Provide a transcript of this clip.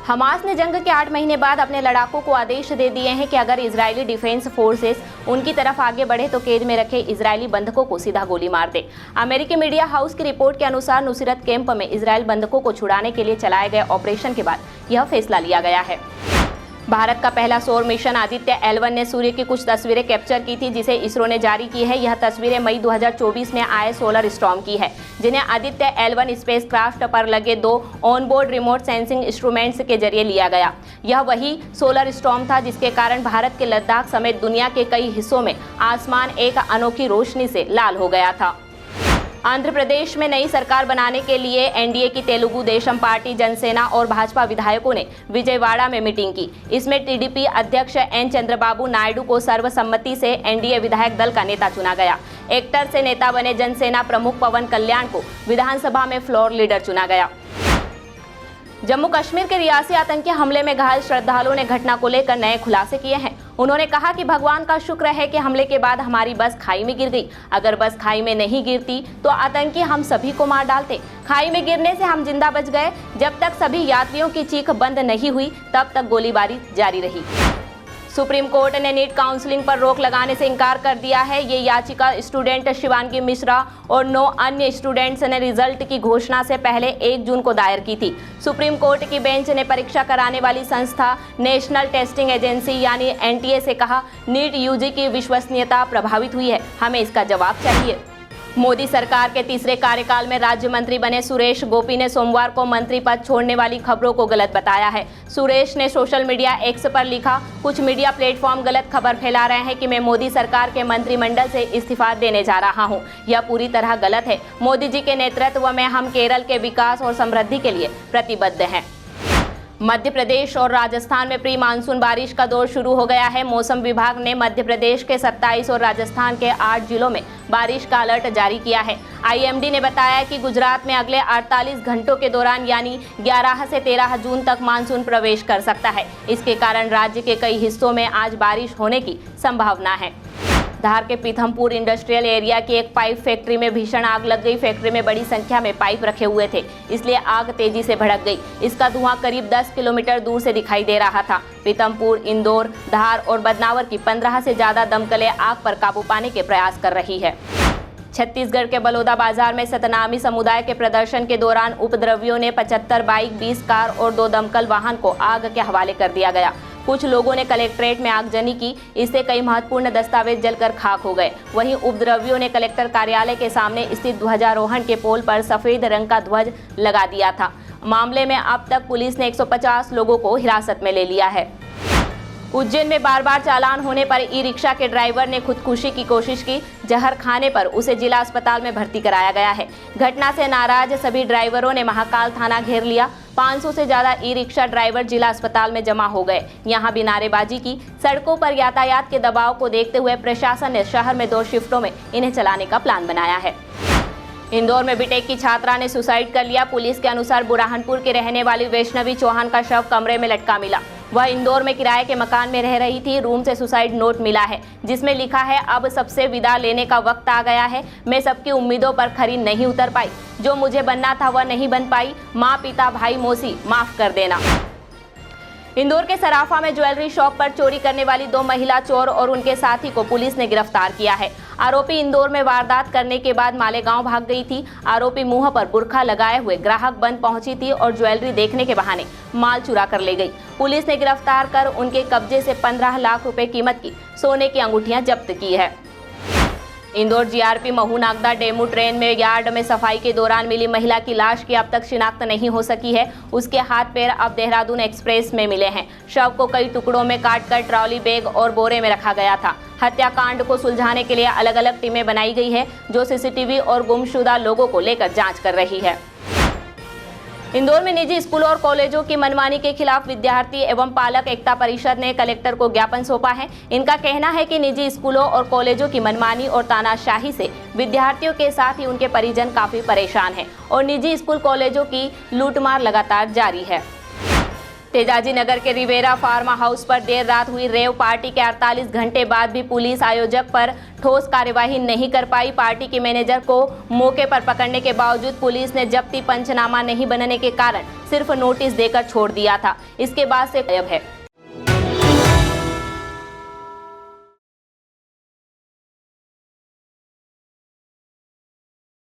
Hamas ने जंग के 8 महीने बाद अपने लड़ाकों को आदेश दे दिए हैं कि अगर इजरायली डिफेंस फोर्सेस उनकी तरफ आगे बढ़े तो कैद में रखे इजरायली बंधकों को सीधा गोली मार दे। अमेरिकी मीडिया हाउस की रिपोर्ट के अनुसार नुसरत कैंप में इजरायल बंधकों को छुड़ाने के लिए चलाए गए ऑपरेशन के बाद यह फैसला लिया गया है। भारत का पहला सौर मिशन आदित्य L1 ने सूर्य की कुछ तस्वीरें कैप्चर की थी, जिसे इसरो ने जारी की है। यह तस्वीरें मई 2024 में आए सोलर स्टॉर्म की है, जिन्हें आदित्य L1 स्पेसक्राफ्ट पर लगे 2 ऑनबोर्ड रिमोट सेंसिंग इंस्ट्रूमेंट्स के जरिए लिया गया। यह वही सोलर स्टॉर्म था जिसके कारण भारत के लद्दाख समेत दुनिया के कई हिस्सों में आसमान एक अनोखी रोशनी से लाल हो गया था। आंध्र प्रदेश में नई सरकार बनाने के लिए एनडीए की तेलुगु देशम पार्टी, जनसेना और भाजपा विधायकों ने विजयवाड़ा में मीटिंग की। इसमें टीडीपी अध्यक्ष एन चंद्रबाबू नायडू को सर्वसम्मति से एनडीए विधायक दल का नेता चुना गया। एक्टर से नेता बने जनसेना प्रमुख पवन कल्याण को विधानसभा में फ्लोर लीडर चुना गया। जम्मू कश्मीर के रियासी आतंकी हमले में घायल श्रद्धालुओं ने घटना को लेकर नए खुलासे किए हैं। उन्होंने कहा कि भगवान का शुक्र है कि हमले के बाद हमारी बस खाई में गिर गई। अगर बस खाई में नहीं गिरती तो आतंकी हम सभी को मार डालते। खाई में गिरने से हम जिंदा बच गए। जब तक सभी यात्रियों की चीख बंद नहीं हुई तब तक गोलीबारी जारी रही। सुप्रीम कोर्ट ने नीट काउंसलिंग पर रोक लगाने से इनकार कर दिया है। ये याचिका स्टूडेंट शिवांगी मिश्रा और 9 अन्य स्टूडेंट्स ने रिजल्ट की घोषणा से पहले 1 जून को दायर की थी। सुप्रीम कोर्ट की बेंच ने परीक्षा कराने वाली संस्था नेशनल टेस्टिंग एजेंसी यानी एनटीए से कहा, नीट यूजी की विश्वसनीयता प्रभावित हुई है, हमें इसका जवाब चाहिए। मोदी सरकार के तीसरे कार्यकाल में राज्य मंत्री बने सुरेश गोपी ने सोमवार को मंत्री पद छोड़ने वाली खबरों को गलत बताया है। सुरेश ने सोशल मीडिया एक्स पर लिखा, कुछ मीडिया प्लेटफॉर्म गलत खबर फैला रहे हैं कि मैं मोदी सरकार के मंत्रिमंडल से इस्तीफा देने जा रहा हूं। यह पूरी तरह गलत है। मोदी जी के नेतृत्व में हम केरल के विकास और समृद्धि के लिए प्रतिबद्ध हैं। मध्य प्रदेश और राजस्थान में प्री मानसून बारिश का दौर शुरू हो गया है। मौसम विभाग ने मध्य प्रदेश के 27 और राजस्थान के 8 जिलों में बारिश का अलर्ट जारी किया है। आईएमडी ने बताया कि गुजरात में अगले 48 घंटों के दौरान यानी 11 से 13 जून तक मानसून प्रवेश कर सकता है। इसके कारण राज्य के कई हिस्सों में आज बारिश होने की संभावना है। धार के पीथमपुर इंडस्ट्रियल एरिया की एक पाइप फैक्ट्री में भीषण आग लग गई। फैक्ट्री में बड़ी संख्या में पाइप रखे हुए थे, इसलिए आग तेजी से भड़क गई। इसका धुआं करीब 10 किलोमीटर दूर से दिखाई दे रहा था। पीथमपुर, इंदौर, धार और बदनावर की 15 से ज्यादा दमकलें आग पर काबू पाने के प्रयास कर रही है। छत्तीसगढ़ के बलौदा बाजार में सतनामी समुदाय के प्रदर्शन के दौरान उपद्रवियों ने 75 बाइक, 20 कार और 2 दमकल वाहन को आग के हवाले कर दिया गया। कुछ लोगों ने कलेक्ट्रेट में आगजनी की, इससे कई महत्वपूर्ण दस्तावेज जलकर खाक हो गए। वहीं उपद्रवियों ने कलेक्टर कार्यालय के सामने स्थित ध्वजारोहण के पोल पर सफेद रंग का ध्वज लगा दिया था। मामले में अब तक पुलिस ने 150 लोगों को हिरासत में ले लिया है। उज्जैन में बार बार चालान होने पर ई रिक्शा के ड्राइवर ने खुदकुशी की कोशिश की। जहर खाने पर उसे जिला अस्पताल में भर्ती कराया गया है। घटना से नाराज सभी ड्राइवरों ने महाकाल थाना घेर लिया। 500 से ज्यादा ई रिक्शा ड्राइवर जिला अस्पताल में जमा हो गए। यहां भी नारेबाजी की। सड़कों पर यातायात के दबाव को देखते हुए प्रशासन ने शहर में 2 शिफ्टों में इन्हें चलाने का प्लान बनाया है। इंदौर में बीटेक की छात्रा ने सुसाइड कर लिया। पुलिस के अनुसार बुरहानपुर के रहने वाली वैष्णवी चौहान का शव कमरे में लटका मिला। वह इंदौर में किराए के मकान में रह रही थी। रूम से सुसाइड नोट मिला है, जिसमें लिखा है, अब सबसे विदा लेने का वक्त आ गया है। मैं सबकी उम्मीदों पर खरी नहीं उतर पाई। जो मुझे बनना था वह नहीं बन पाई। माँ, पिता, भाई, मौसी, माफ कर देना। इंदौर के सराफा में ज्वेलरी शॉप पर चोरी करने वाली 2 महिला चोर और उनके साथी को पुलिस ने गिरफ्तार किया है। आरोपी इंदौर में वारदात करने के बाद मालेगांव भाग गई थी। आरोपी मुंह पर बुर्का लगाए हुए ग्राहक बन पहुंची थी और ज्वेलरी देखने के बहाने माल चुरा कर ले गई। पुलिस ने गिरफ्तार कर उनके कब्जे से 15 लाख रुपए कीमत की सोने की अंगूठियां जब्त की है। Indore GRP Mhow Nagda DEMU train में यार्ड में सफाई के दौरान मिली महिला की लाश की अब तक शिनाख्त नहीं हो सकी है। उसके हाथ पैर अब देहरादून एक्सप्रेस में मिले हैं। शव को कई टुकड़ों में काटकर ट्रॉली बैग और बोरे में रखा गया था। हत्याकांड को सुलझाने के लिए अलग अलग टीमें बनाई गई है, जो सीसीटीवी और गुमशुदा लोगों को लेकर जांच कर रही है। इंदौर में निजी स्कूलों और कॉलेजों की मनमानी के खिलाफ विद्यार्थी एवं पालक एकता परिषद ने कलेक्टर को ज्ञापन सौंपा है। इनका कहना है कि निजी स्कूलों और कॉलेजों की मनमानी और तानाशाही से विद्यार्थियों के साथ ही उनके परिजन काफी परेशान हैं और निजी स्कूल कॉलेजों की लूटमार लगातार जारी है। तेजाजी नगर के रिवेरा फार्मा हाउस पर देर रात हुई रेव पार्टी के 48 घंटे बाद भी पुलिस आयोजक पर ठोस कार्यवाही नहीं कर पाई। पार्टी के मैनेजर को मौके पर पकड़ने के बावजूद पुलिस ने जब्ती पंचनामा नहीं बनने के कारण सिर्फ नोटिस देकर छोड़ दिया था। इसके बाद से गायब है।